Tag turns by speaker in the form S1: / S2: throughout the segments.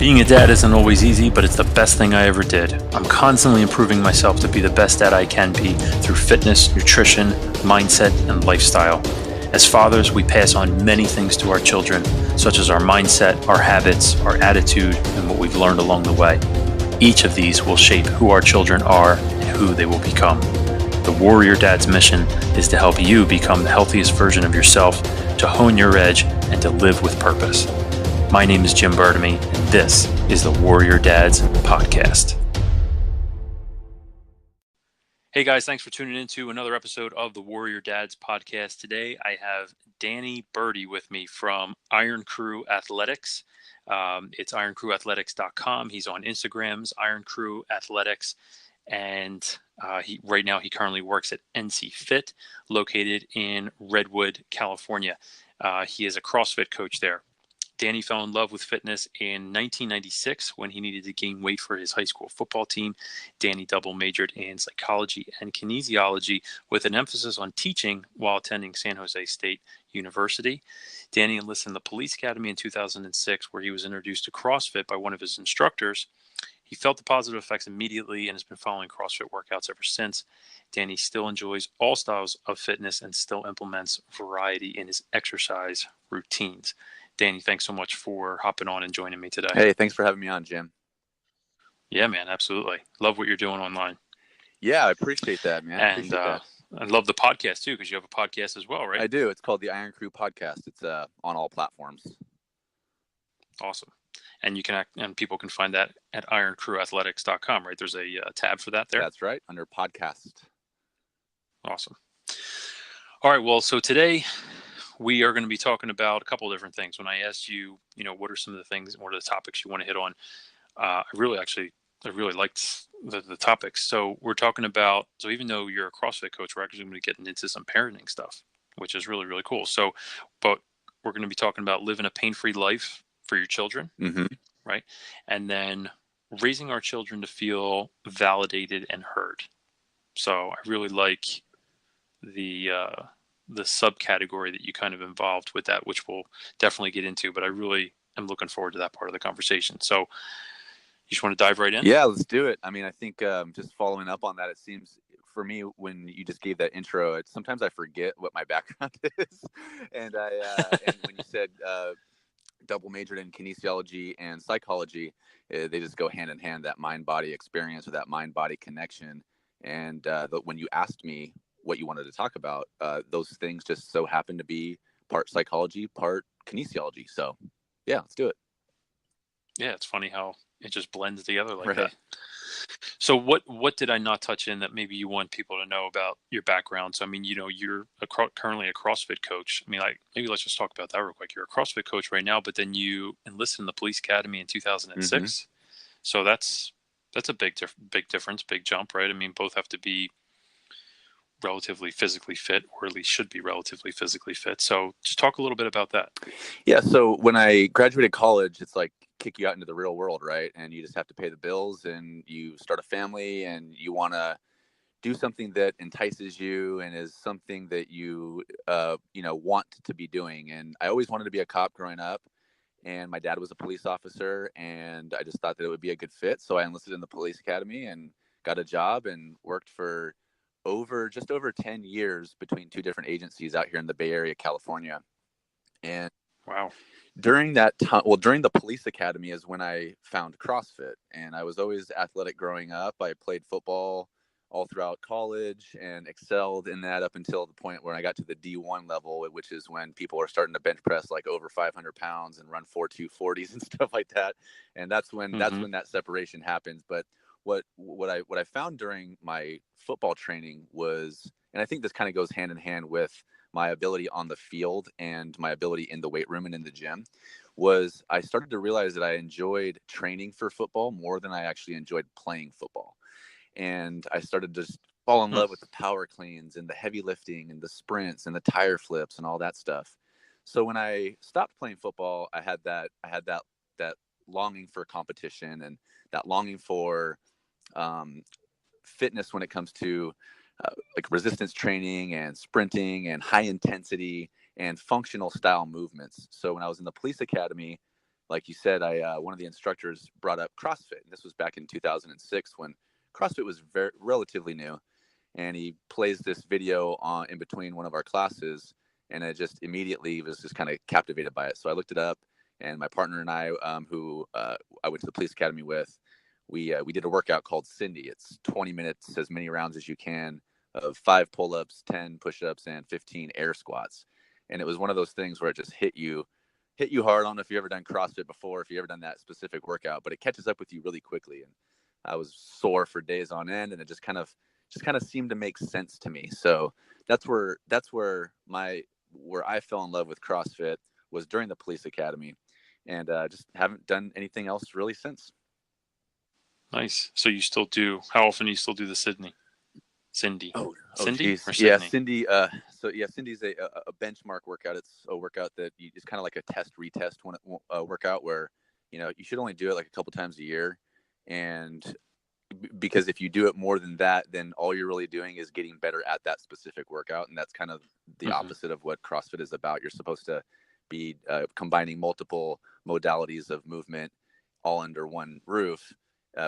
S1: Being a dad isn't always easy, but it's the best thing I ever did. I'm constantly improving myself to be the best dad I can be through fitness, nutrition, mindset, and lifestyle. As fathers, we pass on many things to our children, such as our mindset, our habits, our attitude, and what we've learned along the way. Each of these will shape who our children are and who they will become. The Warrior Dad's mission is to help you become the healthiest version of yourself, to hone your edge, and to live with purpose. My name is Jim Burde, and this is the Warrior Dads Podcast. Hey guys, thanks for tuning in to another episode of the Warrior Dads Podcast. Today I have Danny Burde with me from Iron Crew Athletics. It's ironcrewathletics.com. He's on Instagram's Iron Crew Athletics. And right now he currently works at NC Fit, located in Redwood, California. He is a CrossFit coach there. Danny fell in love with fitness in 1996 when he needed to gain weight for his high school football team. Danny double majored in psychology and kinesiology with an emphasis on teaching while attending San Jose State University. Danny enlisted in the police academy in 2006, where he was introduced to CrossFit by one of his instructors. He felt the positive effects immediately and has been following CrossFit workouts ever since. Danny still enjoys all styles of fitness and still implements variety in his exercise routines. Danny, thanks so much for hopping on and joining me today.
S2: Hey, thanks for having me on, Jim.
S1: Yeah, man, absolutely. Love what you're doing online.
S2: Yeah, I appreciate that, man.
S1: And I love the podcast too, because you have a podcast as well, right?
S2: I do. It's called the Iron Crew Podcast. It's on all platforms.
S1: Awesome. And people can find that at ironcrewathletics.com, right? There's a tab for that there.
S2: That's right, under podcast.
S1: Awesome. All right, well, so today we are going to be talking about a couple of different things. When I asked you, what are some of the things, what are the topics you want to hit on? I really liked the topics. So we're talking about, so even though you're a CrossFit coach, we're actually going to be getting into some parenting stuff, which is really, really cool. So, but we're going to be talking about living a pain-free life for your children, right? And then raising our children to feel validated and heard. So I really like the subcategory that you kind of involved with that, which we'll definitely get into, but I really am looking forward to that part of the conversation. So you just want to dive right in?
S2: Yeah, let's do it. I mean, I think just following up on that, it seems for me when you just gave that intro, sometimes I forget what my background is. And and when you said double majored in kinesiology and psychology, they just go hand in hand, that mind-body experience or that mind-body connection. And when you asked me what you wanted to talk about, those things just so happen to be part psychology, part kinesiology. So yeah, let's do it.
S1: Yeah, it's funny how it just blends together like that. So what did I not touch in that maybe you want people to know about your background? So I mean, you're currently a CrossFit coach. I mean, maybe let's just talk about that real quick. You're a CrossFit coach right now, but then you enlisted in the police academy in 2006. So that's a big difference, big jump, right? I mean, both have to be relatively physically fit, or at least should be relatively physically fit. So just talk a little bit about that.
S2: Yeah. So when I graduated college, it's like kick you out into the real world, right? And you just have to pay the bills and you start a family and you want to do something that entices you and is something that you, want to be doing. And I always wanted to be a cop growing up, and my dad was a police officer, and I just thought that it would be a good fit. So I enlisted in the police academy and got a job and worked for just over 10 years between two different agencies out here in the Bay Area, California. And
S1: wow.
S2: During that time, during the police academy is when I found CrossFit, and I was always athletic growing up. I played football all throughout college and excelled in that up until the point where I got to the D1 level, which is when people are starting to bench press like over 500 pounds and run 4.240s and stuff like that. And that's when that separation happens. But what I found during my football training was, and I think this kind of goes hand in hand with my ability on the field and my ability in the weight room and in the gym, was I started to realize that I enjoyed training for football more than I actually enjoyed playing football. And I started to fall in love with the power cleans and the heavy lifting and the sprints and the tire flips and all that stuff. So when I stopped playing football, I had that longing for competition and that longing for fitness when it comes to like resistance training and sprinting and high intensity and functional style movements. So when I was in the police academy, like you said, one of the instructors brought up CrossFit. And this was back in 2006 when CrossFit was relatively new. And he plays this video in between one of our classes, and I just immediately was just kind of captivated by it. So I looked it up, and my partner and I, who I went to the police academy with, we did a workout called Cindy. It's 20 minutes, as many rounds as you can, of 5 pull-ups, 10 push-ups, and 15 air squats. And it was one of those things where it just hit you hard. I don't know if you've ever done CrossFit before, if you've ever done that specific workout, but it catches up with you really quickly. And I was sore for days on end, and it just kind of seemed to make sense to me. So that's where I fell in love with CrossFit, was during the police academy, and just haven't done anything else really since.
S1: Nice. So you still do? How often do you still do the Cindy?
S2: Cindy
S1: Geez. Or
S2: yeah,
S1: Sydney?
S2: Cindy. Cindy's a benchmark workout. It's a workout that it's kind of like a test retest workout where you should only do it like a couple times a year, and because if you do it more than that, then all you're really doing is getting better at that specific workout. And that's kind of the opposite of what CrossFit is about. You're supposed to be combining multiple modalities of movement all under one roof,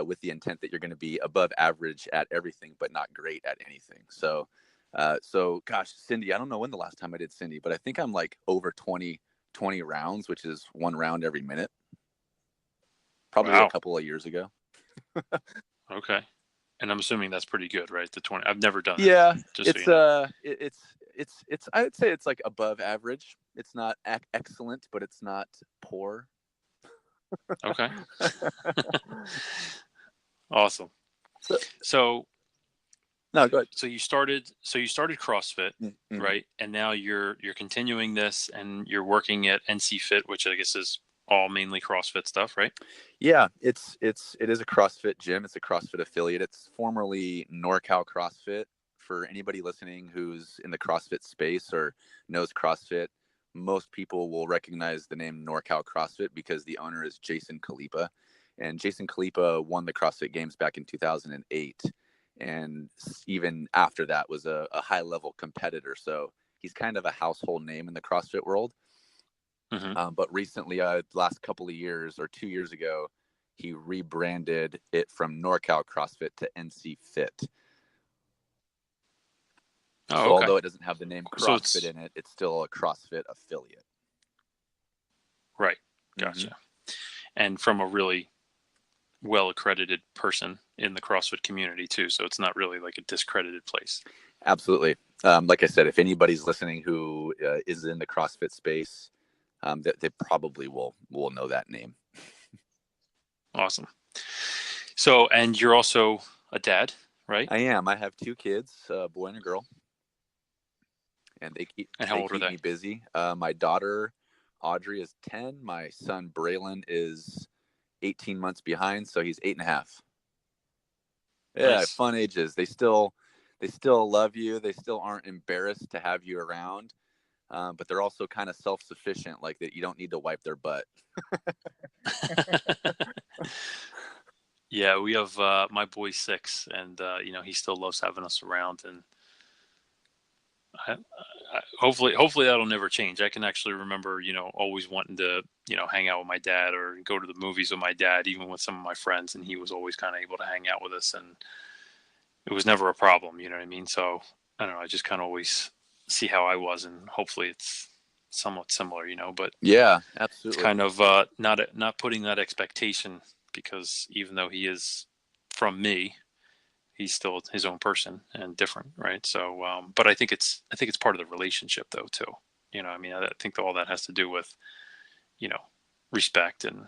S2: with the intent that you're going to be above average at everything, but not great at anything. So gosh, Cindy, I don't know when the last time I did Cindy, but I think I'm like over 20 rounds, which is 1 round every minute. Probably
S1: Wow.
S2: a couple of years ago.
S1: Okay. And I'm assuming that's pretty good, right? The 20. I've never done it.
S2: Yeah,
S1: Just so
S2: it's I would say it's like above average. It's not excellent, but it's not poor.
S1: Okay. Awesome. So
S2: no, go ahead.
S1: So you started CrossFit,
S2: Mm-hmm.
S1: right? And now you're continuing this, and you're working at NC Fit, which I guess is all mainly CrossFit stuff, right?
S2: Yeah, it is a CrossFit gym. It's a CrossFit affiliate. It's formerly NorCal CrossFit. For anybody listening who's in the CrossFit space or knows CrossFit, most people will recognize the name NorCal CrossFit because the owner is Jason Khalipa. And Jason Khalipa won the CrossFit Games back in 2008. And even after that was a high-level competitor. So he's kind of a household name in the CrossFit world.
S1: Mm-hmm.
S2: But recently, last couple of years or 2 years ago, he rebranded it from NorCal CrossFit to NC Fit.
S1: Oh,
S2: so
S1: okay.
S2: Although it doesn't have the name CrossFit in it, it's still a CrossFit affiliate.
S1: Right. Gotcha. Mm-hmm. And from a really well-accredited person in the CrossFit community too. So it's not really like a discredited place.
S2: Absolutely. Like I said, if anybody's listening who is in the CrossFit space, they probably will know that name.
S1: Awesome. So, and you're also a dad, right?
S2: I am. I have 2 kids, a boy and a girl. And they keep me busy. My daughter, Audrey, is 10. My son, Braylon, is 18 months behind, so he's 8.5. Yeah, nice. Fun ages. They still love you. They still aren't embarrassed to have you around, but they're also kind of self-sufficient, like that you don't need to wipe their butt.
S1: Yeah, we have my boy's 6, and he still loves having us around, and hopefully that'll never change. I can actually remember, always wanting to, hang out with my dad or go to the movies with my dad, even with some of my friends, and he was always kind of able to hang out with us, and it was never a problem. You know what I mean? So I don't know. I just kind of always see how I was, and hopefully it's somewhat similar, but
S2: yeah, absolutely.
S1: It's kind of not putting that expectation, because even though he is from me, he's still his own person and different, right? So, but I think it's part of the relationship though too. I think all that has to do with, respect and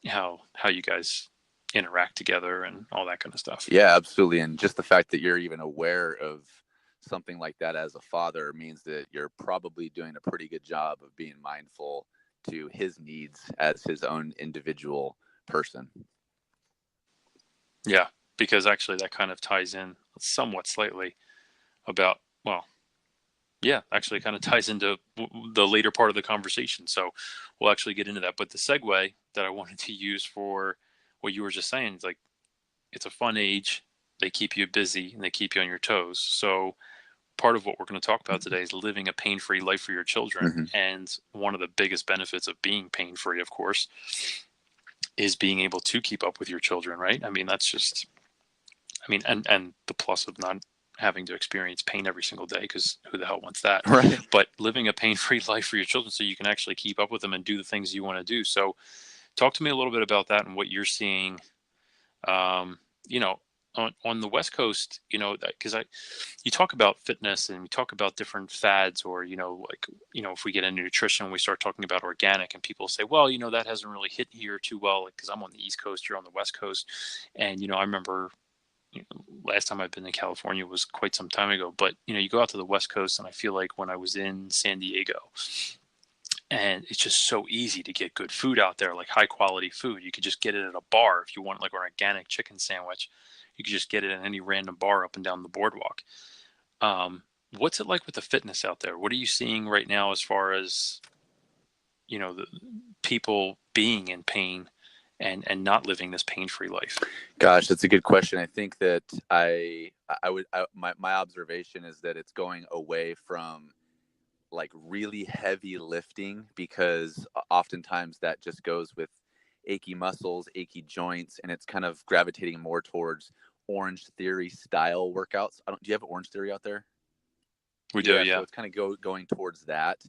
S1: how you guys interact together and all that kind of stuff.
S2: Yeah, absolutely. And just the fact that you're even aware of something like that as a father means that you're probably doing a pretty good job of being mindful to his needs as his own individual person.
S1: Yeah, because actually that kind of ties in somewhat slightly about, actually kind of ties into the later part of the conversation. So we'll actually get into that. But the segue that I wanted to use for what you were just saying is like, it's a fun age. They keep you busy and they keep you on your toes. So part of what we're going to talk about today is living a pain-free life for your children.
S2: Mm-hmm.
S1: And one of the biggest benefits of being pain-free, of course, is being able to keep up with your children, right? I mean, that's just, I mean, and the plus of not having to experience pain every single day, because who the hell wants that?
S2: Right.
S1: But living a pain-free life for your children so you can actually keep up with them and do the things you want to do. So talk to me a little bit about that and what you're seeing, um, you know, on the West Coast, you know, because you talk about fitness and we talk about different fads, or, you know, like, you know, if we get into nutrition, we start talking about organic, and people say, well, you know, that hasn't really hit here too well, because I'm on the East Coast, you're on the West Coast. And, you know, I remember, you know, last time I've been in California was quite some time ago, but, you know, you go out to the West Coast, and I feel like when I was in San Diego, and it's just so easy to get good food out there, like high quality food. You could just get it at a bar. If you want like an organic chicken sandwich, you could just get it at any random bar up and down the boardwalk. What's it like with the fitness out there? What are you seeing right now as far as, you know, the people being in pain and not living this pain-free life?
S2: Gosh, that's a good question. I think that my observation is that it's going away from like really heavy lifting, because oftentimes that just goes with achy muscles, achy joints, and it's kind of gravitating more towards Orange Theory style workouts. Do you have Orange Theory out there?
S1: We do,
S2: Yeah,
S1: yeah.
S2: so it's kind of going towards that.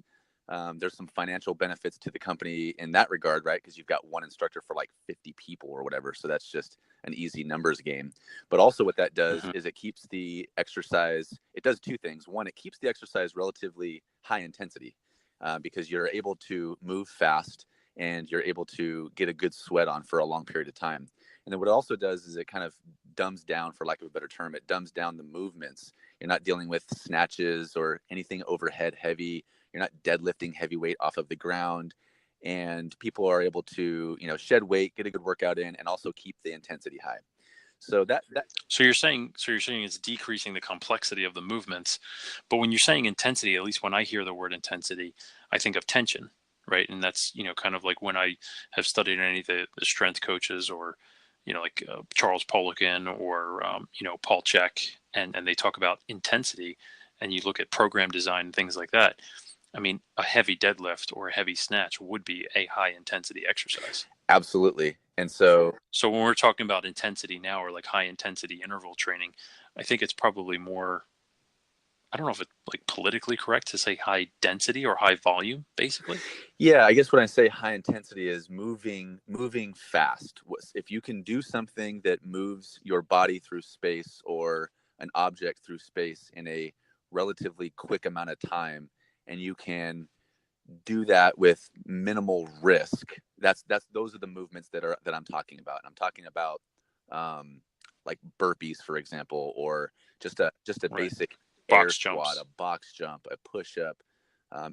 S2: There's some financial benefits to the company in that regard, right? Because you've got one instructor for like 50 people or whatever. So that's just an easy numbers game. But also what that does is it keeps the exercise, it does two things. One, it keeps the exercise relatively high intensity, because you're able to move fast and you're able to get a good sweat on for a long period of time. And then what it also does is it kind of dumbs down, for lack of a better term, it dumbs down the movements. You're not dealing with snatches or anything overhead heavy. You're not deadlifting heavy weight off of the ground, and people are able to, you know, shed weight, get a good workout in, and also keep the intensity high. So
S1: So you're saying it's decreasing the complexity of the movements, but when you're saying intensity, at least when I hear the word intensity, I think of tension, right? And that's, you know, kind of like when I have studied any of the strength coaches, or, you know, like Charles Poliquin, or you know, Paul Chek, and they talk about intensity, and you look at program design and things like that. I mean, a heavy deadlift or a heavy snatch would be a high intensity exercise.
S2: absolutely. And so
S1: when we're talking about intensity now, or like high intensity interval training, I think it's probably more, I don't know if it's like politically correct to say high density or high volume, basically.
S2: yeah, I guess when I say high intensity is moving fast. If you can do something that moves your body through space or an object through space in a relatively quick amount of time, and you can do that with minimal risk, those are the movements that I'm talking about. I'm talking about like burpees, for example, or just a
S1: Right.
S2: basic air
S1: Box
S2: squat,
S1: jumps.
S2: a box jump, a push up,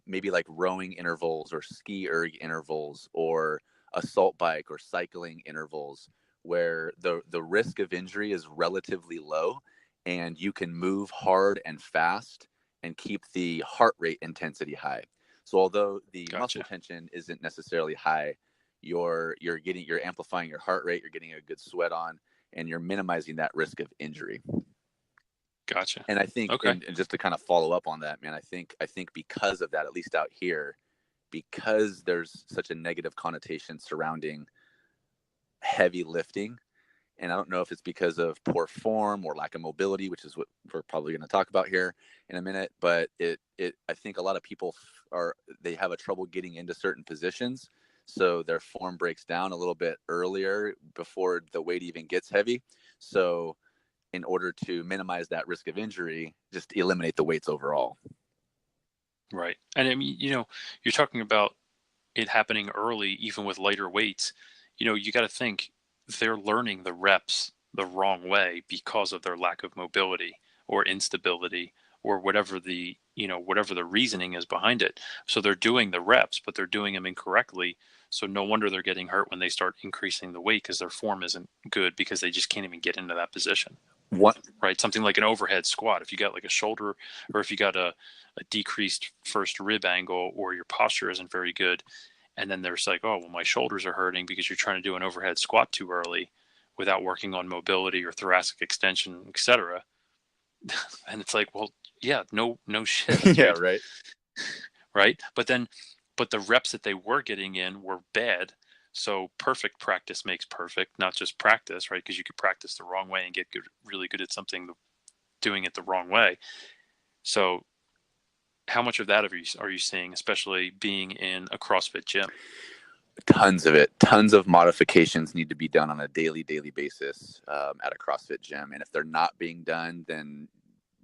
S2: maybe like rowing intervals or ski erg intervals, or assault bike or cycling intervals, where the risk of injury is relatively low, and you can move hard and fast and keep the heart rate intensity high. So although the muscle
S1: Gotcha.
S2: tension isn't necessarily high, you're amplifying your heart rate, you're getting a good sweat on, and you're minimizing that risk of injury.
S1: Gotcha.
S2: And I think,
S1: Okay.
S2: and just to kind of follow up on that, man, I think because of that, at least out here, because there's such a negative connotation surrounding heavy lifting, and I don't know if it's because of poor form or lack of mobility, which is what we're probably going to talk about here in a minute. But I think a lot of people they have a trouble getting into certain positions, so their form breaks down a little bit earlier before the weight even gets heavy. So in order to minimize that risk of injury, just eliminate the weights overall.
S1: Right. And I mean, you know, you're talking about it happening early, even with lighter weights. You know, you got to think they're learning the reps the wrong way because of their lack of mobility or instability, or whatever the, you know, whatever the reasoning is behind it. So they're doing the reps, but they're doing them incorrectly. So no wonder they're getting hurt when they start increasing the weight, because their form isn't good, because they just can't even get into that position.
S2: What
S1: Right? Something like an overhead squat. If you got like a shoulder, or if you got a decreased first rib angle, or your posture isn't very good, and then there's like, oh, well, my shoulders are hurting because you're trying to do an overhead squat too early without working on mobility or thoracic extension, etc. And it's like, well, Yeah, no shit,
S2: Yeah,
S1: dude.
S2: right.
S1: Right? But the reps that they were getting in were bad. So perfect practice makes perfect, not just practice, right? Because you could practice the wrong way and get good, really good at something, doing it the wrong way. So how much of that are you seeing, especially being in a CrossFit gym?
S2: Tons of it. Tons of modifications need to be done on a daily basis at a CrossFit gym. And if they're not being done, then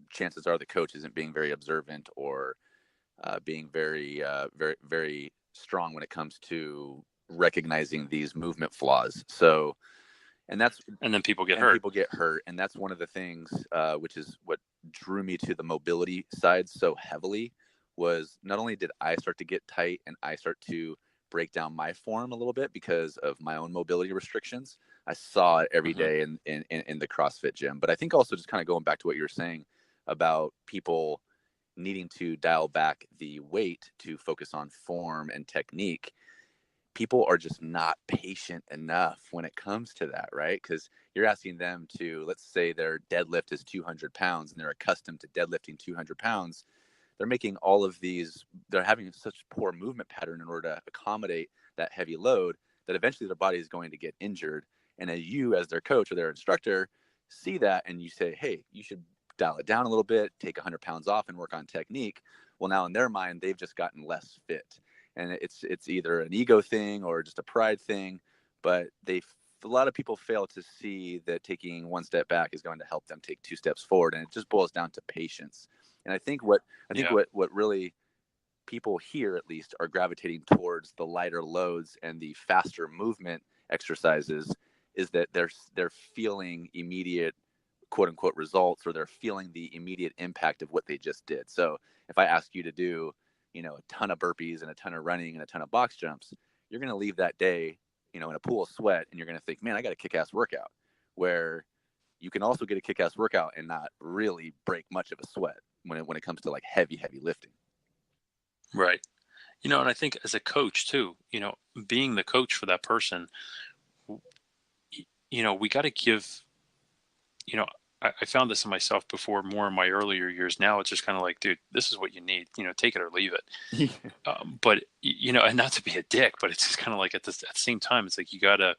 S2: chances are the coach isn't being very observant or being very strong when it comes to recognizing these movement flaws. So, and that's
S1: And then people get
S2: and
S1: hurt.
S2: people get hurt, and that's one of the things, which is what drew me to the mobility side so heavily. Was not only did I start to get tight and I start to break down my form a little bit because of my own mobility restrictions. I saw it every
S1: Hmm.
S2: day in the CrossFit gym. But I think also just kind of going back to what you were saying about people needing to dial back the weight to focus on form and technique, people are just not patient enough when it comes to that, right? Because you're asking them to, let's say their deadlift is 200 pounds and they're accustomed to deadlifting 200 pounds. They're making all of these, they're having such poor movement pattern in order to accommodate that heavy load that eventually their body is going to get injured. And as you, as their coach or their instructor, see that and you say, hey, you should dial it down a little bit, take 100 pounds off and work on technique. Well, now in their mind, they've just gotten less fit. And it's either an ego thing or just a pride thing, but a lot of people fail to see that taking one step back is going to help them take two steps forward, and it just boils down to patience. And I think
S1: Yeah.
S2: what really people here at least are gravitating towards the lighter loads and the faster movement exercises is that they're feeling immediate quote unquote results, or they're feeling the immediate impact of what they just did. So if I ask you to do, a ton of burpees and a ton of running and a ton of box jumps, you're going to leave that day, in a pool of sweat, and you're going to think, man, I got a kick-ass workout. Where you can also get a kick-ass workout and not really break much of a sweat when it comes to like heavy lifting.
S1: Right. And I think as a coach too, being the coach for that person, we got to give, you know, I found this in myself before, more in my earlier years. Now it's just kind of like, dude, this is what you need, take it or leave it. But and not to be a dick, but it's just kind of like at the same time, it's like you gotta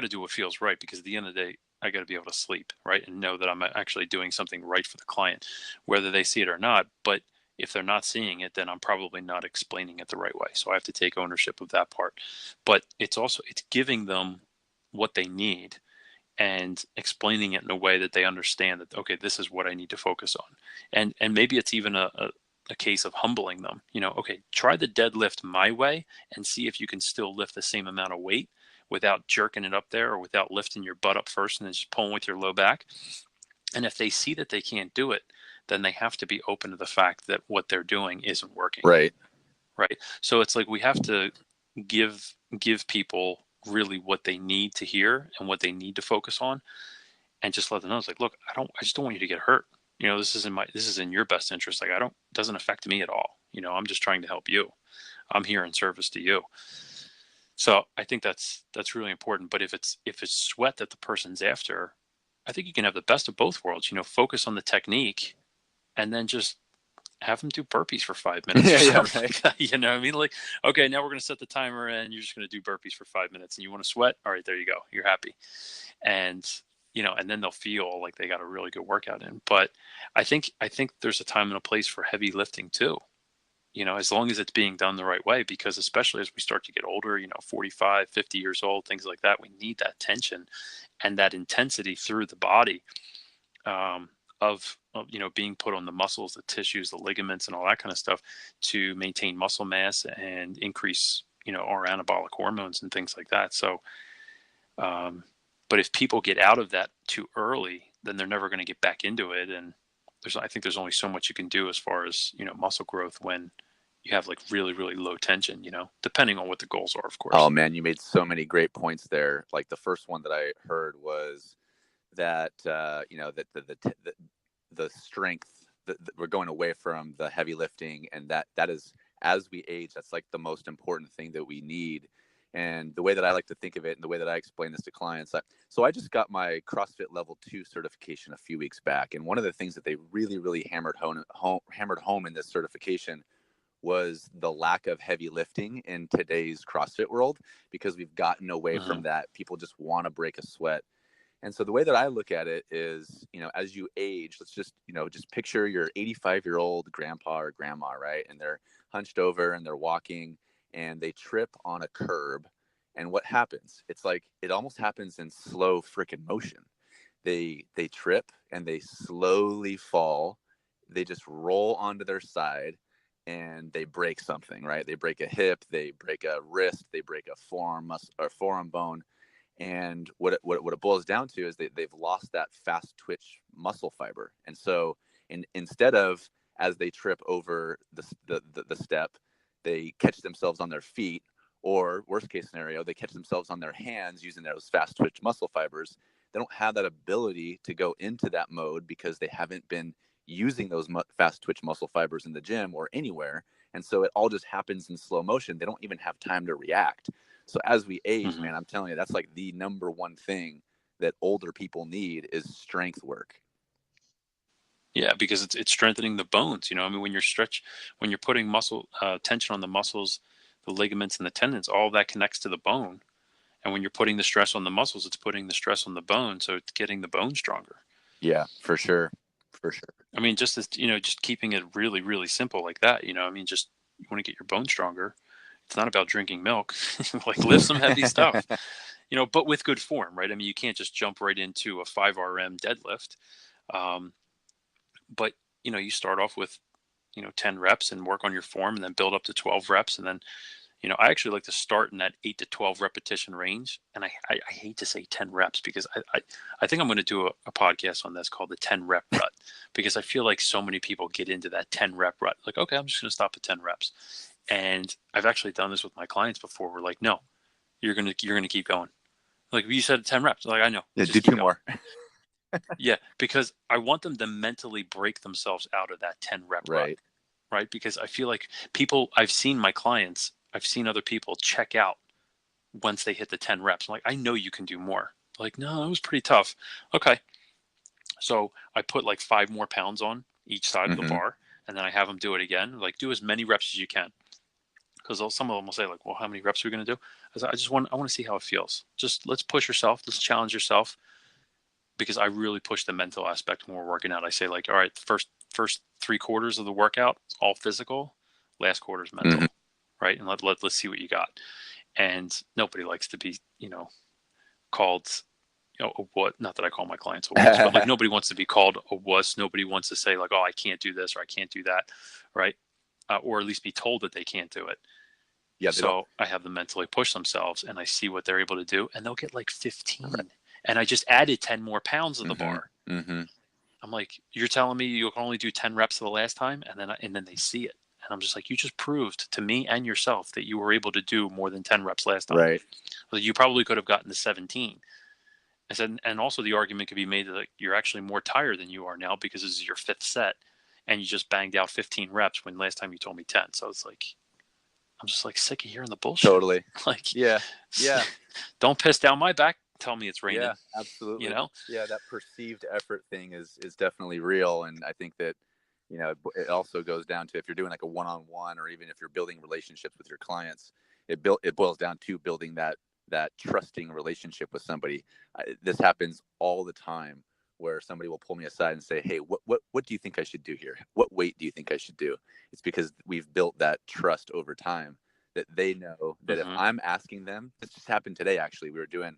S1: do what feels right, because at the end of the day, I got to be able to sleep, right, and know that I'm actually doing something right for the client, whether they see it or not. But if they're not seeing it, then I'm probably not explaining it the right way. So I have to take ownership of that part. But it's giving them what they need and explaining it in a way that they understand that, okay, this is what I need to focus on. And maybe it's even a case of humbling them. Okay, try the deadlift my way and see if you can still lift the same amount of weight without jerking it up there, or without lifting your butt up first and then just pulling with your low back. And if they see that they can't do it, then they have to be open to the fact that what they're doing isn't working.
S2: Right.
S1: Right. So it's like we have to give people really what they need to hear and what they need to focus on, and just let them know, it's like, look, I just don't want you to get hurt. This is in your best interest. Like, it doesn't affect me at all. I'm just trying to help you. I'm here in service to you. So I think that's really important. But if it's sweat that the person's after, I think you can have the best of both worlds. Focus on the technique, and then just have them do burpees for 5 minutes or
S2: Yeah,
S1: something
S2: right.
S1: like that. What I mean? Like, okay, now we're going to set the timer and you're just going to do burpees for 5 minutes, and you want to sweat. All right, there you go. You're happy. And, and then they'll feel like they got a really good workout in. But I think there's a time and a place for heavy lifting too, as long as it's being done the right way, because especially as we start to get older, 45, 50 years old, things like that, we need that tension and that intensity through the body, um, of being put on the muscles, the tissues, the ligaments, and all that kind of stuff, to maintain muscle mass and increase our anabolic hormones and things like that. So, um, but if people get out of that too early, then they're never going to get back into it. And I think there's only so much you can do as far as muscle growth when you have like really really low tension, depending on what the goals are, of
S2: Oh
S1: course.
S2: man, you made so many great points there. Like the first one that I heard was that that the strength that we're going away from the heavy lifting, and that is, as we age, that's like the most important thing that we need. And the way that I like to think of it, and the way that I explain this to clients, so I just got my CrossFit Level 2 certification a few weeks back. And one of the things that they really, really hammered home in this certification was the lack of heavy lifting in today's CrossFit world, because we've gotten away
S1: Mm-hmm.
S2: from that. People just want to break a sweat. And so the way that I look at it is, as you age, let's just picture your 85-year-old grandpa or grandma, right? And they're hunched over and they're walking and they trip on a curb. And what happens? It's like it almost happens in slow freaking motion. They trip and they slowly fall. They just roll onto their side and they break something, right? They break a hip, they break a wrist, they break a forearm bone. And what it boils down to is they've lost that fast twitch muscle fiber. And so instead of, as they trip over the step, they catch themselves on their feet, or worst case scenario, they catch themselves on their hands using those fast twitch muscle fibers. They don't have that ability to go into that mode because they haven't been using those fast twitch muscle fibers in the gym or anywhere. And so it all just happens in slow motion. They don't even have time to react. So as we age,
S1: Mm-hmm.
S2: man, I'm telling you, that's like the number one thing that older people need is strength work.
S1: Yeah, because it's strengthening the bones. I mean, when you're putting muscle tension on the muscles, the ligaments and the tendons, all that connects to the bone. And when you're putting the stress on the muscles, it's putting the stress on the bone, so it's getting the bone stronger.
S2: Yeah, for sure, for sure.
S1: I mean, just keeping it really, really simple like that. I mean, just you want to get your bone stronger. It's not about drinking milk. Like lift some heavy stuff, but with good form, right? I mean, you can't just jump right into a 5 RM deadlift. Um, but you start off with 10 reps and work on your form, and then build up to 12 reps, and then I actually like to start in that 8 to 12 repetition range. And I hate to say 10 reps because I think I'm going to do a podcast on this called the 10 rep rut, because I feel like so many people get into that 10 rep rut. Like, okay, I'm just going to stop at 10 reps. And I've actually done this with my clients before. We're like, no, you're going to keep going. Like, you said 10 reps. Like, I know.
S2: Yeah,
S1: Just
S2: do
S1: keep
S2: two
S1: going.
S2: more.
S1: Yeah, because I want them to mentally break themselves out of that 10 rep rut,
S2: Right.
S1: right? Because I feel like I've seen other people check out once they hit the 10 reps. I'm like, I know you can do more. Like, no, it was pretty tough. Okay. So I put like 5 more pounds on each side of the
S2: Mm-hmm.
S1: bar, and then I have them do it again. Like, do as many reps as you can. Because some of them will say, like, well, how many reps are we going to do? I want to see how it feels. Just let's push yourself. Let's challenge yourself. Because I really push the mental aspect when we're working out. I say, like, all right, first 3 quarters of the workout, it's all physical. Last quarter's mental,
S2: Mm-hmm.
S1: right? And let's see what you got. And nobody likes to be, called, a what? Not that I call my clients a wuss, but like nobody wants to be called a wuss. Nobody wants to say like, oh, I can't do this or I can't do that, right? Or at least be told that they can't do it.
S2: Yeah, they don't.
S1: So I have them mentally push themselves, and I see what they're able to do, and they'll get like 15.
S2: Right.
S1: And I just added 10 more pounds to the
S2: Mm-hmm.
S1: bar.
S2: Mm-hmm.
S1: I'm like, you're telling me you can only do 10 reps the last time? And then they see it. And I'm just like, you just proved to me and yourself that you were able to do more than 10 reps last time.
S2: Right.
S1: Like, you probably could have gotten to 17. I said, and also the argument could be made that like, you're actually more tired than you are now because this is your 5th set and you just banged out 15 reps when last time you told me 10. So it's like, I'm just like sick of hearing the bullshit.
S2: Totally.
S1: Like,
S2: Yeah. Yeah.
S1: don't piss down my back. Tell me it's raining.
S2: Yeah, absolutely.
S1: You know?
S2: Yeah, that perceived effort thing is definitely real. And I think that, it also goes down to, if you're doing like a one-on-one, or even if you're building relationships with your clients, it boils down to building that trusting relationship with somebody. This happens all the time, where somebody will pull me aside and say, hey, what do you think I should do here? What weight do you think I should do? It's because we've built that trust over time, that they know that if I'm asking them. This just happened today, actually. We were doing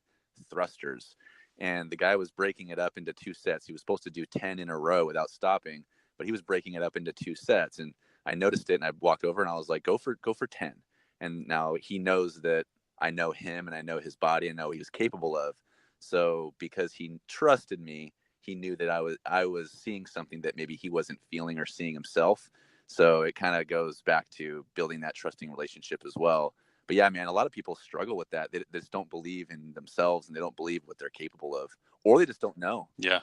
S2: thrusters, and the guy was breaking it up into 2 sets. He was supposed to do 10 in a row without stopping, but he was breaking it up into 2 sets. And I noticed it, and I walked over and I was like, go for 10. And now he knows that I know him and I know his body and know what he was capable of. So because he trusted me, he knew that I was seeing something that maybe he wasn't feeling or seeing himself. So it kind of goes back to building that trusting relationship as well. But yeah, man, a lot of people struggle with that. They just don't believe in themselves, and they don't believe what they're capable of, or they just don't know.
S1: Yeah.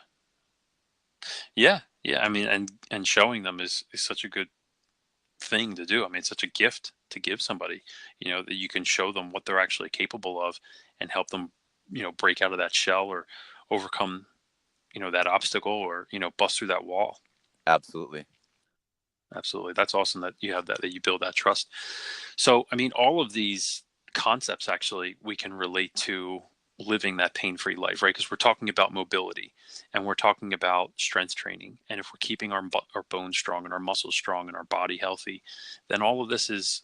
S1: Yeah. I mean, and showing them is such a good thing to do. I mean, it's such a gift to give somebody, that you can show them what they're actually capable of and help them, break out of that shell or overcome, that obstacle or, bust through that wall.
S2: Absolutely.
S1: Absolutely. That's awesome that you have that you build that trust. So, I mean, all of these concepts actually we can relate to living that pain-free life, right? Because we're talking about mobility and we're talking about strength training. And if we're keeping our bones strong and our muscles strong and our body healthy, then all of this is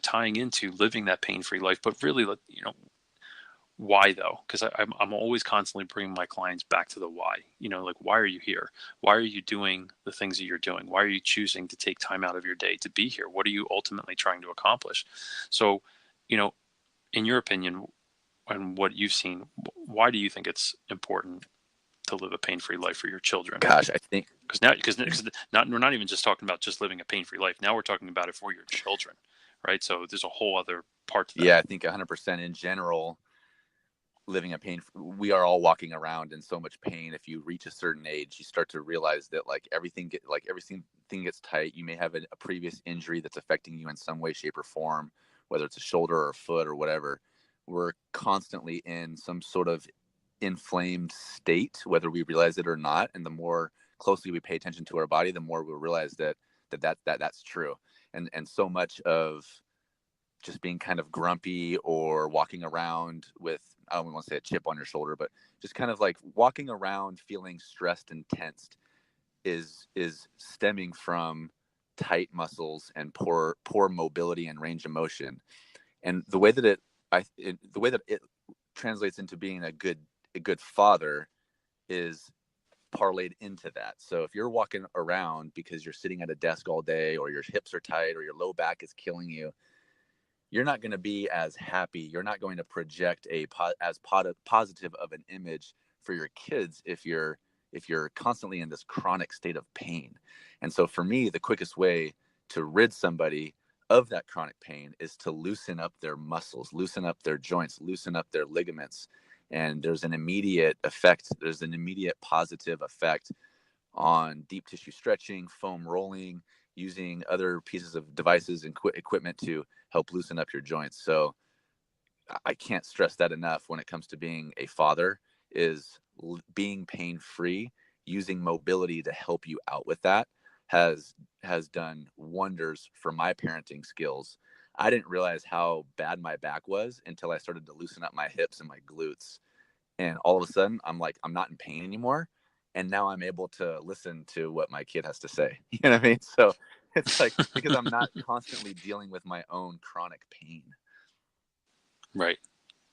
S1: tying into living that pain-free life. But really, why though? Because I'm always constantly bringing my clients back to the why. Like, why are you here? Why are you doing the things that you're doing? Why are you choosing to take time out of your day to be here? What are you ultimately trying to accomplish? So, in your opinion and what you've seen, why do you think it's important to live a pain-free life for your children?
S2: Gosh, I think
S1: because we're not even just talking about just living a pain-free life. Now we're talking about it for your children, right? So there's a whole other part to that.
S2: Yeah, I think 100% in general, living a pain, we are all walking around in so much pain. If you reach a certain age, you start to realize that everything gets tight. You may have a previous injury that's affecting you in some way, shape, or form, whether it's a shoulder or a foot or whatever. We're constantly in some sort of inflamed state, whether we realize it or not. And the more closely we pay attention to our body, the more we'll realize that's true. And so much of just being kind of grumpy or walking around with, I don't want to say a chip on your shoulder, but just kind of like walking around feeling stressed and tensed is stemming from tight muscles and poor mobility and range of motion. And the way that it translates into being a good father is parlayed into that. So if you're walking around because you're sitting at a desk all day, or your hips are tight, or your low back is killing you, you're not going to be as happy. You're not going to project as positive of an image for your kids if you're constantly in this chronic state of pain. And so for me, the quickest way to rid somebody of that chronic pain is to loosen up their muscles, loosen up their joints, loosen up their ligaments. And there's an immediate effect. There's an immediate positive effect on deep tissue stretching, foam rolling, using other pieces of devices and equipment to help loosen up your joints. So I can't stress that enough when it comes to being a father, is being pain-free, using mobility to help you out with that has done wonders for my parenting skills. I didn't realize how bad my back was until I started to loosen up my hips and my glutes. And all of a sudden, I'm not in pain anymore. And now I'm able to listen to what my kid has to say. You know what I mean? So it's like, because I'm not constantly dealing with my own chronic pain.
S1: Right.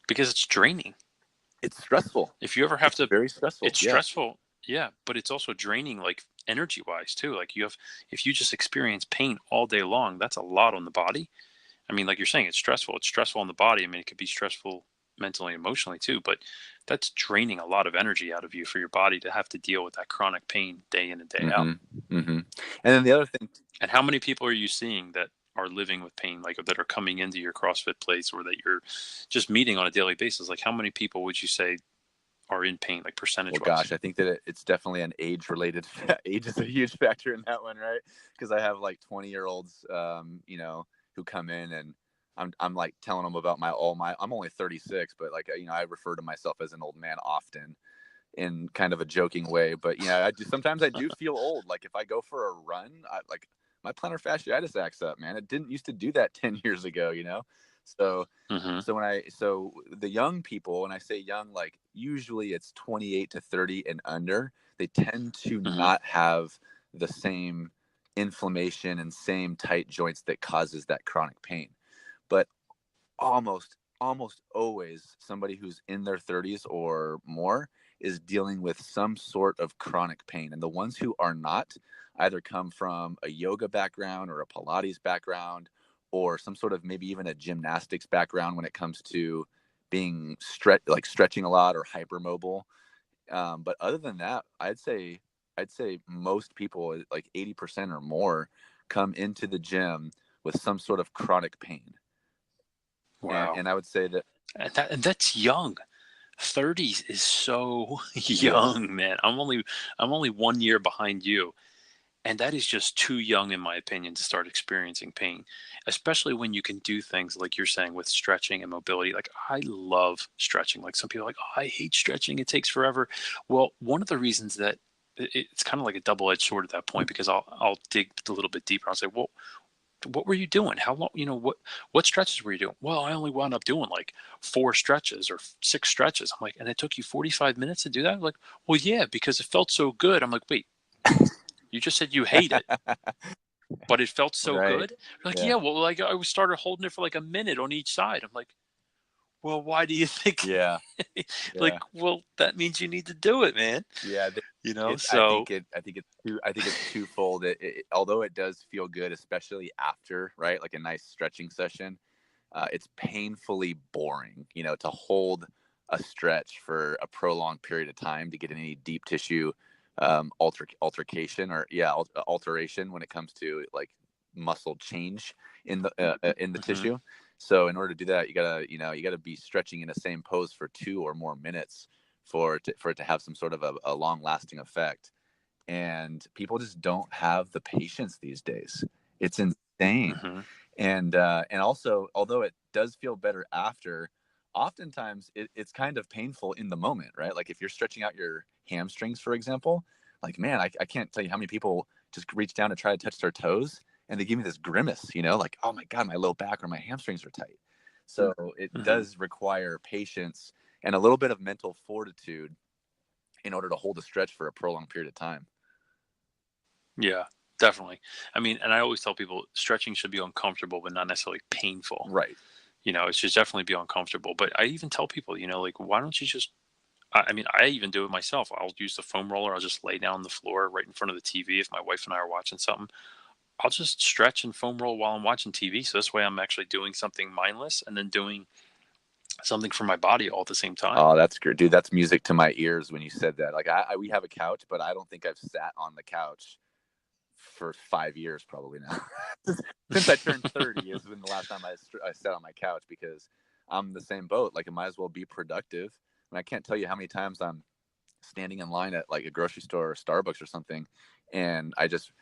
S1: Because it's draining.
S2: It's stressful.
S1: If you ever have to,
S2: very stressful.
S1: It's stressful. Yeah. But it's also draining, like energy wise too. Like if you just experience pain all day long, that's a lot on the body. I mean, like you're saying, it's stressful. It's stressful on the body. I mean, it could be stressful mentally, emotionally too, but that's draining a lot of energy out of you for your body to have to deal with that chronic pain day in and day out.
S2: Mm-hmm. And then the other thing.
S1: And how many people are you seeing that are living with pain, like that are coming into your CrossFit place or that you're just meeting on a daily basis? Like how many people would you say are in pain, like percentage wise?
S2: Well, gosh, I think that it's definitely an age related. Age is a huge factor in that one, right? Because I have like 20-year-olds, who come in, and I'm like telling them about I'm only 36, but like, I refer to myself as an old man often in kind of a joking way. But sometimes I do feel old. Like if I go for a run, my plantar fasciitis acts up, man. It didn't used to do that 10 years ago, So, so the young people, when I say young, like usually it's 28 to 30 and under, they tend to not have the same inflammation and same tight joints that causes that chronic pain. But almost always somebody who's in their 30s or more is dealing with some sort of chronic pain. And the ones who are not either come from a yoga background or a Pilates background or some sort of maybe even a gymnastics background when it comes to being stretching a lot or hypermobile. But other than that, I'd say most people, like 80% or more, come into the gym with some sort of chronic pain.
S1: Wow.
S2: And I would say
S1: that's young. 30s is so young, man. I'm only 1 year behind you. And that is just too young, in my opinion, to start experiencing pain, especially when you can do things like you're saying with stretching and mobility. Like, I love stretching. Like, some people are like, oh, I hate stretching. It takes forever. Well, one of the reasons that it's kind of like a double-edged sword at that point, because I'll dig a little bit deeper. I'll say, well, what were you doing? How long, what stretches were you doing? Well, I only wound up doing like 4 stretches or 6 stretches. I'm like, and it took you 45 minutes to do that? I'm like, well, yeah, because it felt so good. I'm like, wait, you just said you hate it, but it felt so
S2: Right.
S1: good. Like,
S2: Yeah.
S1: yeah, well, like I started holding it for like a minute on each side. I'm like, well, why do you think?
S2: Yeah.
S1: Like,
S2: Yeah.
S1: well, that means you need to do it, man.
S2: Yeah.
S1: So
S2: I think it's twofold. Although it does feel good, especially after, right, like a nice stretching session, it's painfully boring, to hold a stretch for a prolonged period of time to get any deep tissue alteration when it comes to like muscle change in the tissue. So in order to do that, you gotta be stretching in the same pose for 2 or more minutes for it to have some sort of a long lasting effect. And people just don't have the patience these days. It's insane.
S1: mm-hmm.
S2: And also, although it does feel better after, oftentimes it's kind of painful in the moment, right? Like if you're stretching out your hamstrings, for example, like, man, I can't tell you how many people just reach down to try to touch their toes and they give me this grimace, like, oh my God, my low back or my hamstrings are tight. So it
S1: Mm-hmm.
S2: does require patience and a little bit of mental fortitude in order to hold a stretch for a prolonged period of time.
S1: Yeah, definitely. I mean, and I always tell people stretching should be uncomfortable, but not necessarily painful.
S2: Right.
S1: It should definitely be uncomfortable. But I even tell people, like, why don't you just, I mean, I even do it myself. I'll use the foam roller. I'll just lay down on the floor right in front of the TV. If my wife and I are watching something, I'll just stretch and foam roll while I'm watching TV. So this way I'm actually doing something mindless and then doing something for my body all at the same time.
S2: Oh, that's great, dude. That's music to my ears when you said that. Like, we have a couch, but I don't think I've sat on the couch for 5 years, probably now. Since I turned 30 has been the last time I sat on my couch, because I'm the same boat. Like, I might as well be productive. And I can't tell you how many times I'm standing in line at like a grocery store or Starbucks or something, and I just,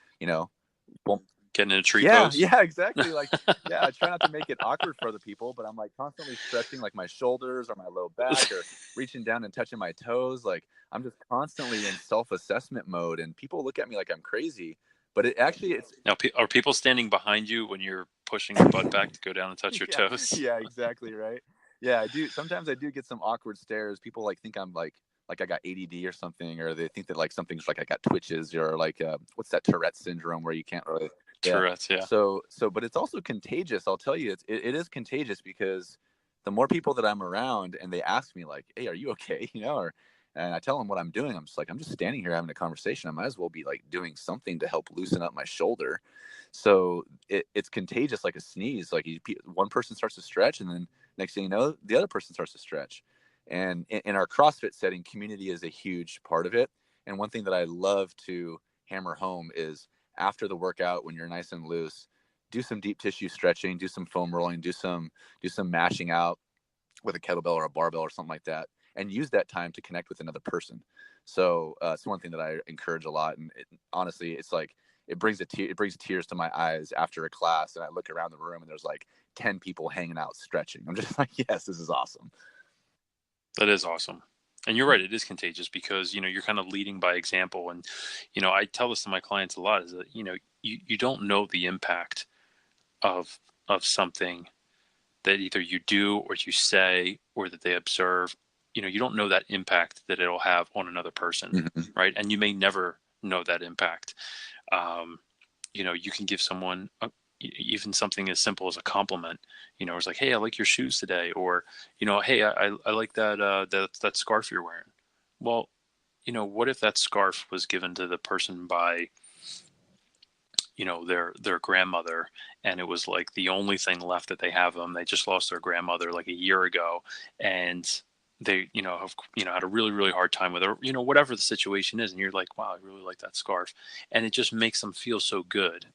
S2: won't.
S1: Getting in a tree
S2: Yeah,
S1: pose.
S2: yeah, exactly. Like, yeah, I try not to make it awkward for other people, but I'm like constantly stretching like my shoulders or my low back or reaching down and touching my toes. Like, I'm just constantly in self-assessment mode, and people look at me like I'm crazy. But it's
S1: Now, are people standing behind you when you're pushing your butt back to go down and touch your
S2: yeah,
S1: toes?
S2: yeah, exactly, right. Yeah, I do. Sometimes I do get some awkward stares. People like think I'm like I got ADD or something, or they think that like something's like I got twitches, or like what's that Tourette syndrome where you can't really. Yeah.
S1: Tourette's, yeah.
S2: But it's also contagious. I'll tell you, it is contagious, because the more people that I'm around and they ask me like, "Hey, are you okay?" And I tell them what I'm doing. I'm just standing here having a conversation. I might as well be like doing something to help loosen up my shoulder. So it's contagious like a sneeze. Like, one person starts to stretch, and then next thing you know, the other person starts to stretch. And in our CrossFit setting, community is a huge part of it. And one thing that I love to hammer home is, after the workout, when you're nice and loose, do some deep tissue stretching, do some foam rolling, do some mashing out with a kettlebell or a barbell or something like that, and use that time to connect with another person. So it's one thing that I encourage a lot. And honestly, it's like it brings tears to my eyes after a class, and I look around the room and there's like 10 people hanging out stretching. I'm just like, yes, this is awesome.
S1: That is awesome. And you're right, it is contagious because, you're kind of leading by example. And, I tell this to my clients a lot, is that, you don't know the impact of something that either you do or you say or that they observe. You don't know that impact that it'll have on another person,
S2: Mm-hmm.
S1: right? And you may never know that impact. You can give someone even something as simple as a compliment. It's like, hey, I like your shoes today, or hey, I like that scarf you're wearing. Well, what if that scarf was given to the person by their grandmother, and it was like the only thing left that they have them. They just lost their grandmother like a year ago, and they have had a really, really hard time with her, whatever the situation is, and you're like, wow, I really like that scarf, and it just makes them feel so good.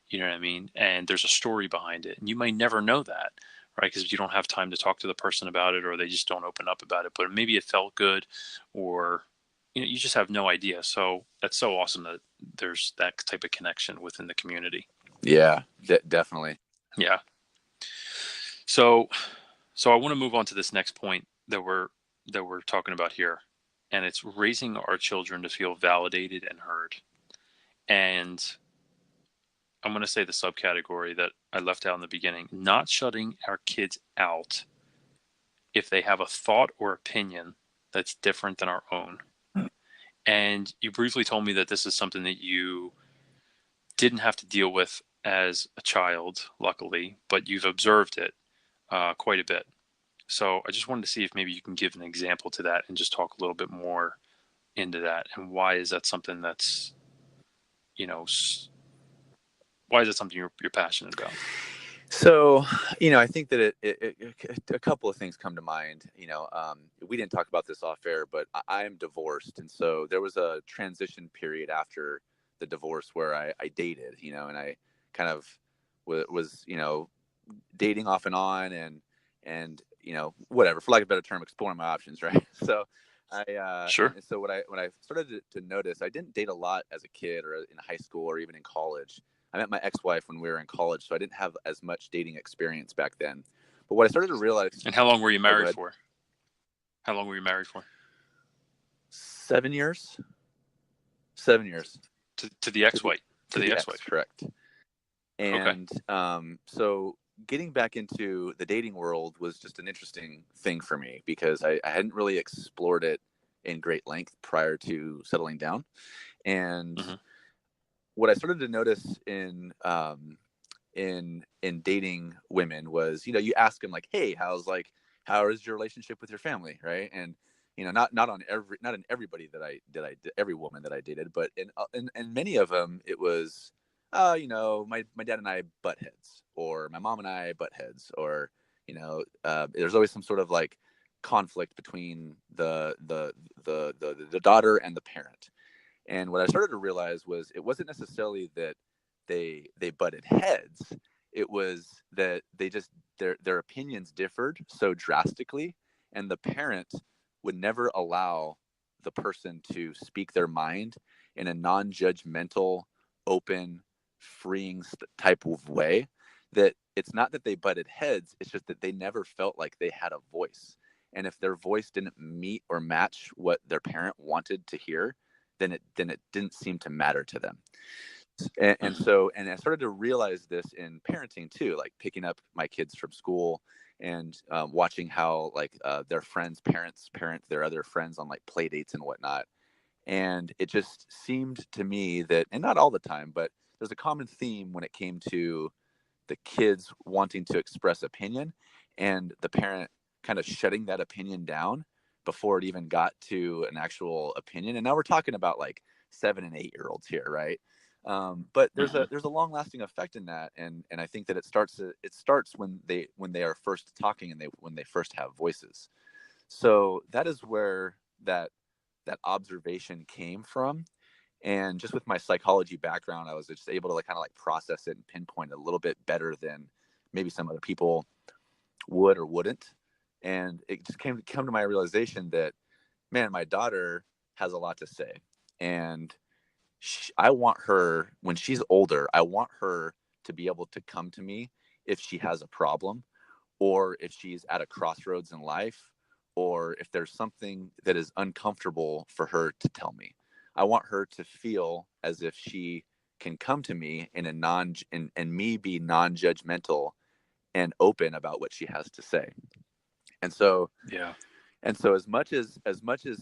S1: You know what I mean? And there's a story behind it, and you may never know that, right? Because you don't have time to talk to the person about it, or they just don't open up about it. But maybe it felt good, or you just have no idea. So that's so awesome that there's that type of connection within the community.
S2: Yeah, definitely.
S1: Yeah. So, so I want to move on to this next point that we're talking about here, and it's raising our children to feel validated and heard. And I'm going to say the subcategory that I left out in the beginning: not shutting our kids out if they have a thought or opinion that's different than our own. And you briefly told me that this is something that you didn't have to deal with as a child, luckily, but you've observed it quite a bit. So I just wanted to see if maybe you can give an example to that and just talk a little bit more into that. And why is that something that's, you know, why is that something you're passionate about?
S2: So, I think that a couple of things come to mind. We didn't talk about this off air, but I am divorced. And so there was a transition period after the divorce where I dated, and I kind of was, dating off and on and, whatever, for lack of a better term, exploring my options. Right. So
S1: Sure.
S2: and so when I started to notice, I didn't date a lot as a kid or in high school or even in college. I met my ex-wife when we were in college, so I didn't have as much dating experience back then. But what I started to realize—
S1: And how long were you
S2: oh, go
S1: married
S2: ahead.
S1: for? How long were you married for?
S2: 7 years. 7 years.
S1: To the
S2: To the
S1: ex-wife. To
S2: to
S1: the
S2: the ex,
S1: ex-wife.
S2: correct.
S1: Okay.
S2: And so getting back into the dating world was just an interesting thing for me because I hadn't really explored it in great length prior to settling down. And
S1: Mm-hmm.
S2: what I started to notice in dating women was, you ask them like, hey, how is your relationship with your family, right? And not in everybody every woman that I dated, but in many of them it was, my dad and I butt heads, or my mom and I butt heads, or there's always some sort of like conflict between the daughter and the parent. And what I started to realize was it wasn't necessarily that they butted heads. It was that they just their opinions differed so drastically, and the parent would never allow the person to speak their mind in a non-judgmental, open, freeing type of way. That it's not that they butted heads, it's just that they never felt like they had a voice. And if their voice didn't meet or match what their parent wanted to hear, then it didn't seem to matter to them. And
S1: Mm-hmm.
S2: so I started to realize this in parenting too, like picking up my kids from school and watching how like their friends' parents parent their other friends on like play dates and whatnot. And it just seemed to me that, and not all the time, but there's a common theme when it came to the kids wanting to express opinion and the parent kind of shutting that opinion down before it even got to an actual opinion. And now we're talking about like 7 and 8 year olds here, right? But
S1: Mm-hmm.
S2: there's a long lasting effect in that, and I think that it starts when they are first talking and when they first have voices. So that is where that observation came from. And just with my psychology background, I was just able to like kind of like process it and pinpoint it a little bit better than maybe some other people would or wouldn't. And it just come to my realization that, man, my daughter has a lot to say. And I want her, when she's older, I want her to be able to come to me if she has a problem, or if she's at a crossroads in life, or if there's something that is uncomfortable for her to tell me. I want her to feel as if she can come to me in a and me be non-judgmental and open about what she has to say. And so
S1: Yeah.
S2: as much as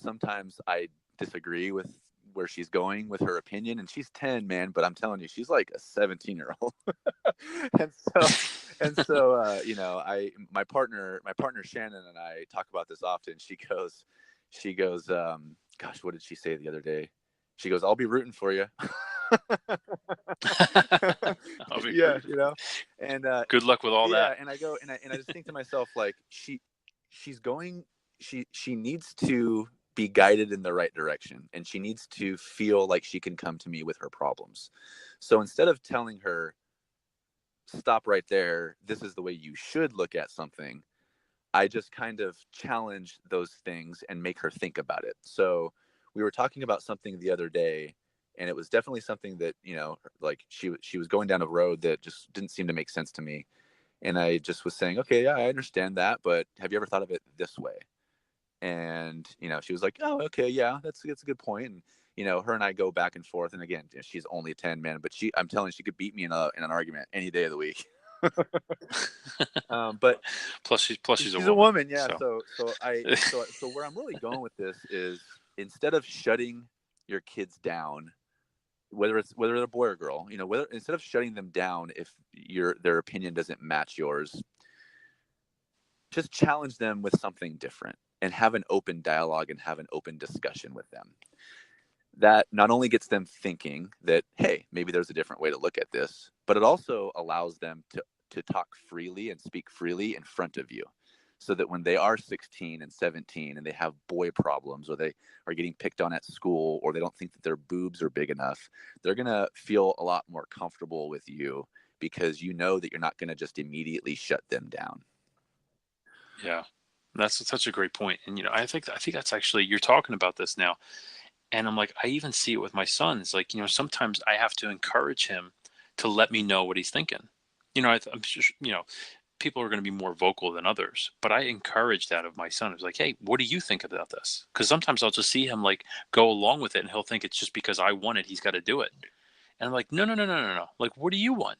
S2: sometimes I disagree with where she's going with her opinion, and she's 10, man, but I'm telling you, she's like a 17-year-old. and so I my partner Shannon and I talk about this often. She goes, gosh, what did she say the other day? She goes, I'll be rooting for you.
S1: I'll be
S2: Yeah,
S1: rooting.
S2: and
S1: Good luck with all that.
S2: yeah, and I go and I just think to myself, like, she's going she needs to be guided in the right direction, and she needs to feel like she can come to me with her problems. So instead of telling her, stop right there, this is the way you should look at something, I just kind of challenge those things and make her think about it. So we were talking about something the other day, and it was definitely something that, like she was going down a road that just didn't seem to make sense to me. And I just was saying, okay, yeah, I understand that, but have you ever thought of it this way? And, she was like, oh, okay, yeah, that's a good point. And, her and I go back and forth. And again, she's only 10, man, but I'm telling you, she could beat me in an argument any day of the week. But
S1: plus she's
S2: she's
S1: a
S2: a
S1: woman.
S2: woman. Yeah. So where I'm really going with this is, instead of shutting your kids down, whether they're a boy or girl, whether, instead of shutting them down if their opinion doesn't match yours, just challenge them with something different and have an open dialogue and have an open discussion with them. That not only gets them thinking that, hey, maybe there's a different way to look at this, but it also allows them to talk freely and speak freely in front of you, so that when they are 16 and 17 and they have boy problems, or they are getting picked on at school, or they don't think that their boobs are big enough, they're going to feel a lot more comfortable with you, because you know that you're not going to just immediately shut them down.
S1: Yeah, that's such a great point. And I think that's actually, you're talking about this now, and I'm like, I even see it with my son. It's like, sometimes I have to encourage him to let me know what he's thinking. I'm just, people are going to be more vocal than others, but I encourage that of my son. It's like, hey, what do you think about this? Because sometimes I'll just see him like go along with it, and he'll think it's just because I want it, he's got to do it. And I'm like, no, no, no, no, no, no. Like, what do you want?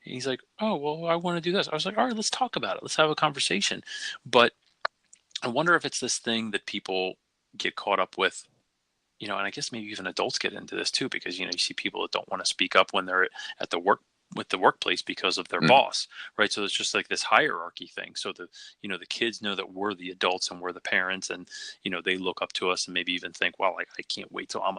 S1: And he's like, oh, well, I want to do this. I was like, all right, let's talk about it. Let's have a conversation. But I wonder if it's this thing that people get caught up with, and I guess maybe even adults get into this too, because, you see people that don't want to speak up when they're at the workplace because of their boss, right? So it's just like this hierarchy thing. So the kids know that we're the adults and we're the parents, and, they look up to us and maybe even think, well, I can't wait till I'm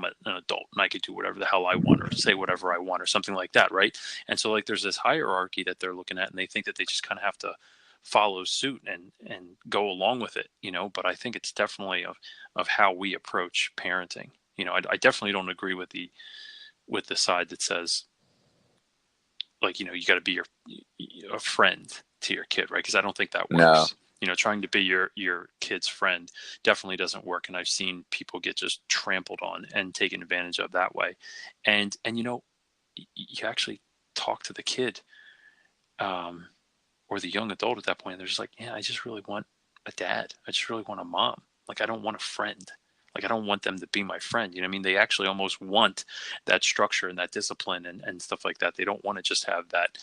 S1: an adult and I could do whatever the hell I want, or say whatever I want, or something like that. Right. And so like, there's this hierarchy that they're looking at, and they think that they just kind of have to follow suit and go along with it, but I think it's definitely of how we approach parenting. I definitely don't agree with the side that says, like, you got to be a friend to your kid, right? Because I don't think that works.
S2: No.
S1: Trying to be your kid's friend definitely doesn't work, and I've seen people get just trampled on and taken advantage of that way. And you actually talk to the kid, or the young adult at that point, and they're just like, yeah, I just really want a dad. I just really want a mom. Like, I don't want a friend. Like, I don't want them to be my friend. You know what I mean? They actually almost want that structure and that discipline and stuff like that. They don't want to just have that,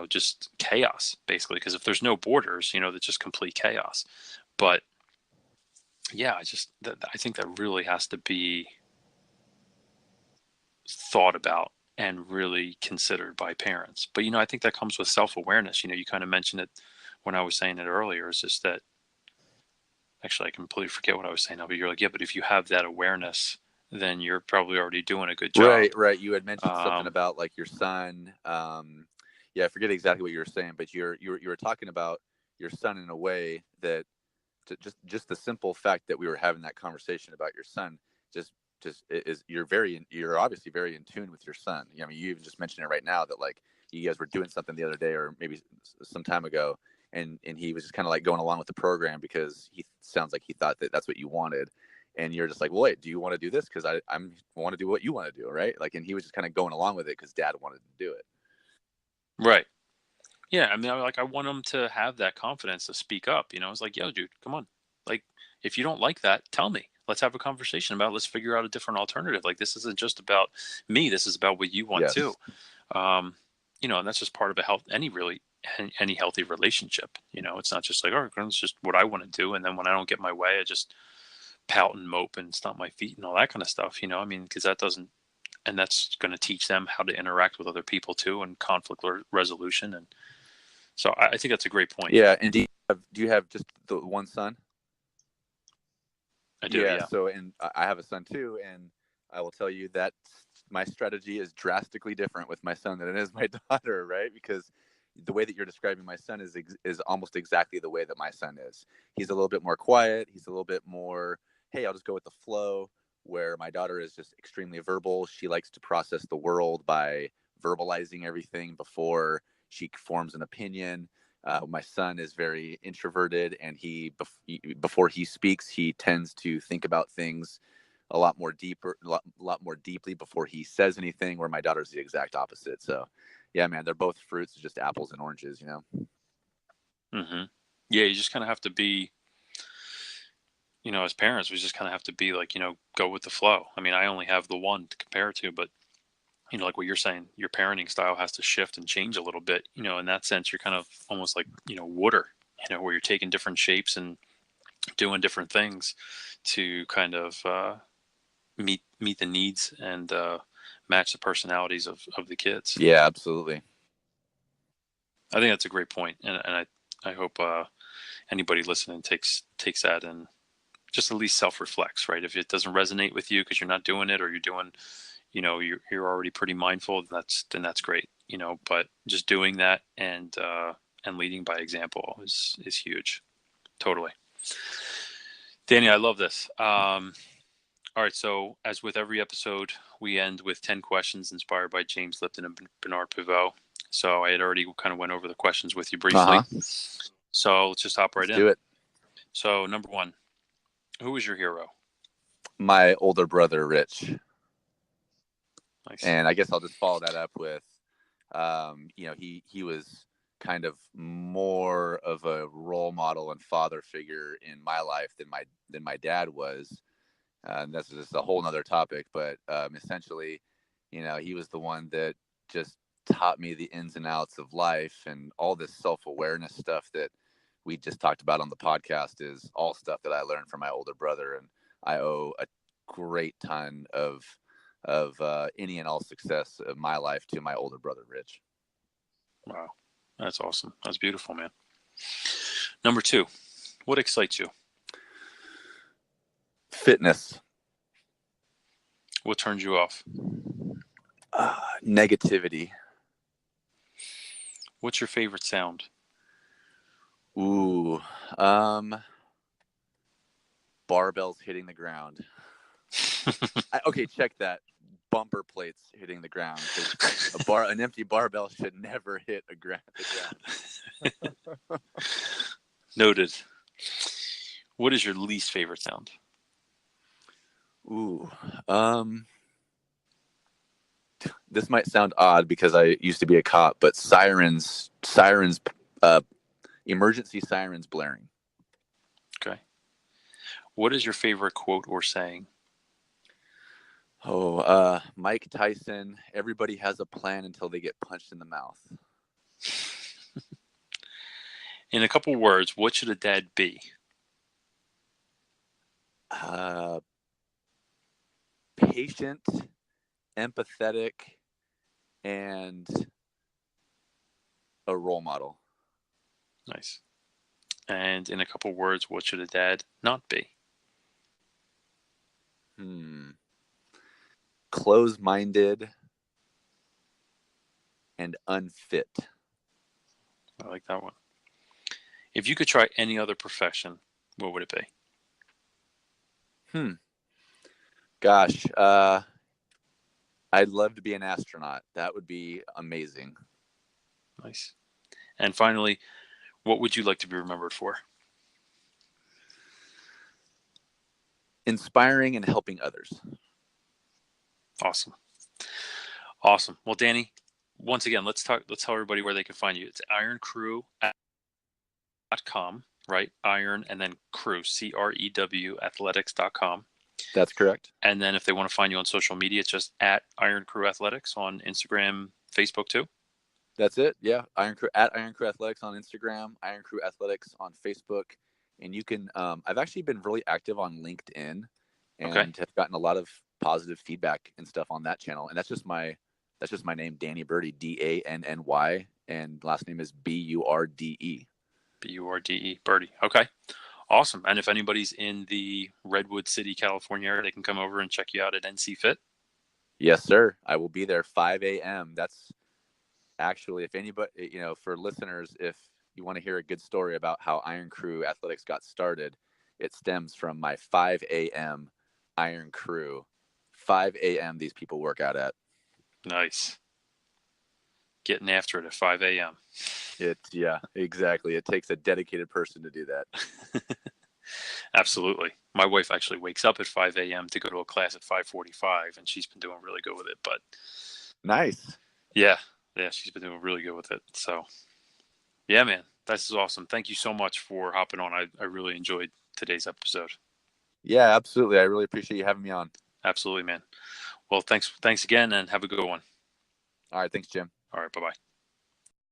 S1: just chaos, basically. Because if there's no borders, that's just complete chaos. But yeah, I think that really has to be thought about and really considered by parents. But, I think that comes with self-awareness. You kind of mentioned it when I was saying it earlier, is just that, actually, I completely forget what I was saying now, but you're like, yeah, but if you have that awareness, then you're probably already doing a good job.
S2: Right. You had mentioned something about like your son. Yeah, I forget exactly what you were saying, but you were talking about your son in a way that, just the simple fact that we were having that conversation about your son, just you're obviously very in tune with your son. I mean, you even just mentioned it right now, that like you guys were doing something the other day, or maybe some time ago, and he was just kind of like going along with the program because he sounds like he thought that that's what you wanted. And you're just like, well, wait, do you want to do this? Because I want to do what you want to do, right? Like, and he was just kind of going along with it because dad wanted to do it.
S1: Right. Yeah. I mean, I want him to have that confidence to speak up. It's like, yo, dude, come on. Like, if you don't like that, tell me. Let's have a conversation about it. Let's figure out a different alternative. Like, this isn't just about me. This is about what you want
S2: Yes.
S1: too. And that's just part of any healthy relationship. It's not just like, oh, it's just what I want to do. And then when I don't get my way, I just pout and mope and stomp my feet and all that kind of stuff. I mean, because that's going to teach them how to interact with other people too, and conflict resolution. And so I think that's a great point.
S2: Yeah. And do you have just the one son?
S1: I do. Yeah.
S2: So, and I have a son too, and I will tell you that my strategy is drastically different with my son than it is my daughter, right? Because the way that you're describing my son is almost exactly the way that my son is. He's a little bit more quiet. He's a little bit more, hey, I'll just go with the flow, where my daughter is just extremely verbal. She likes to process the world by verbalizing everything before she forms an opinion. My son is very introverted, and before he speaks, he tends to think about things a lot more deeply before he says anything. Where my daughter's the exact opposite. So, yeah, man, they're both fruits, just apples and oranges, you know.
S1: Mm-hmm. Yeah, you just kind of have to be, as parents, we just kind of have to be like, go with the flow. I mean, I only have the one to compare to, but like what you're saying, your parenting style has to shift and change a little bit. In that sense, you're kind of almost like, water, where you're taking different shapes and doing different things to kind of meet the needs and match the personalities of the kids.
S2: Yeah, absolutely.
S1: I think that's a great point, and I hope anybody listening takes that and just at least self reflects, right? If it doesn't resonate with you because you're not doing it, or you're doing, you're already pretty mindful, then that's great, But just doing that and leading by example is huge. Totally. Danny, I love this. All right, so as with every episode, we end with 10 questions inspired by James Lipton and Bernard Pivot. So I had already kind of went over the questions with you briefly. So let's just hop right in.
S2: Do it.
S1: So number one, who is your hero?
S2: My older brother, Rich.
S1: Nice.
S2: And I guess I'll just follow that up with, he was kind of more of a role model and father figure in my life than my dad was. And that's just a whole nother topic, but essentially, he was the one that just taught me the ins and outs of life, and all this self-awareness stuff that we just talked about on the podcast is all stuff that I learned from my older brother. And I owe a great ton of any and all success of my life to my older brother, Rich.
S1: Wow. That's awesome. That's beautiful, man. Number two, what excites you?
S2: Fitness.
S1: What turns you off?
S2: Negativity.
S1: What's your favorite sound?
S2: Ooh, barbells hitting the ground. Okay, check that. Bumper plates hitting the ground, because an empty barbell should never hit the ground.
S1: Noted. What is your least favorite sound?
S2: Ooh, this might sound odd because I used to be a cop, but sirens, emergency sirens blaring.
S1: Okay. What is your favorite quote or saying?
S2: Mike Tyson, everybody has a plan until they get punched in the mouth.
S1: In a couple words, what should a dad be?
S2: Patient, empathetic, and a role model.
S1: Nice. And in a couple words, what should a dad not be?
S2: Close-minded and unfit.
S1: I like that one. If you could try any other profession, what would it be?
S2: Gosh, I'd love to be an astronaut. That would be amazing.
S1: Nice. And finally, what would you like to be remembered for?
S2: Inspiring and helping others.
S1: Awesome. Well, Danny, once again, let's tell everybody where they can find you. It's ironcrew.com, right? Iron and then crew, CREW athletics.com.
S2: That's correct.
S1: And then if they want to find you on social media, it's just at Iron Crew Athletics on Instagram, Facebook too.
S2: That's it. Yeah. Iron Crew Athletics on Instagram, Iron Crew Athletics on Facebook. And you can, I've actually been really active on LinkedIn and have gotten a lot of positive feedback and stuff on that channel. And that's just my name, Danny Burde, DANNY, and last name is BURDE.
S1: BURDE, Burde. Okay. Awesome. And if anybody's in the Redwood City, California area, they can come over and check you out at NC Fit.
S2: Yes, sir. I will be there 5 a.m. That's actually, if anybody, for listeners, if you want to hear a good story about how Iron Crew Athletics got started, it stems from my 5 a.m. Iron Crew. 5 a.m. these people work out at.
S1: Nice. Getting after it at 5 a.m.
S2: Yeah, exactly. It takes a dedicated person to do that.
S1: Absolutely. My wife actually wakes up at 5 a.m. to go to a class at 5:45, and she's been doing really good with it. But
S2: Nice.
S1: yeah, she's been doing really good with it. So yeah, man, this is awesome. Thank you so much for hopping on. I really enjoyed today's episode.
S2: Yeah, absolutely. I really appreciate you having me on.
S1: Absolutely, man. Well, thanks again, and have a good one.
S2: All right. Thanks, Jim.
S1: All right, bye-bye.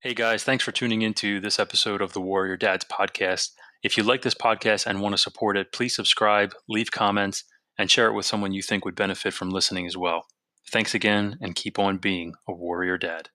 S1: Hey guys, thanks for tuning into this episode of the Warrior Dads podcast. If you like this podcast and want to support it, please subscribe, leave comments, and share it with someone you think would benefit from listening as well. Thanks again, and keep on being a warrior dad.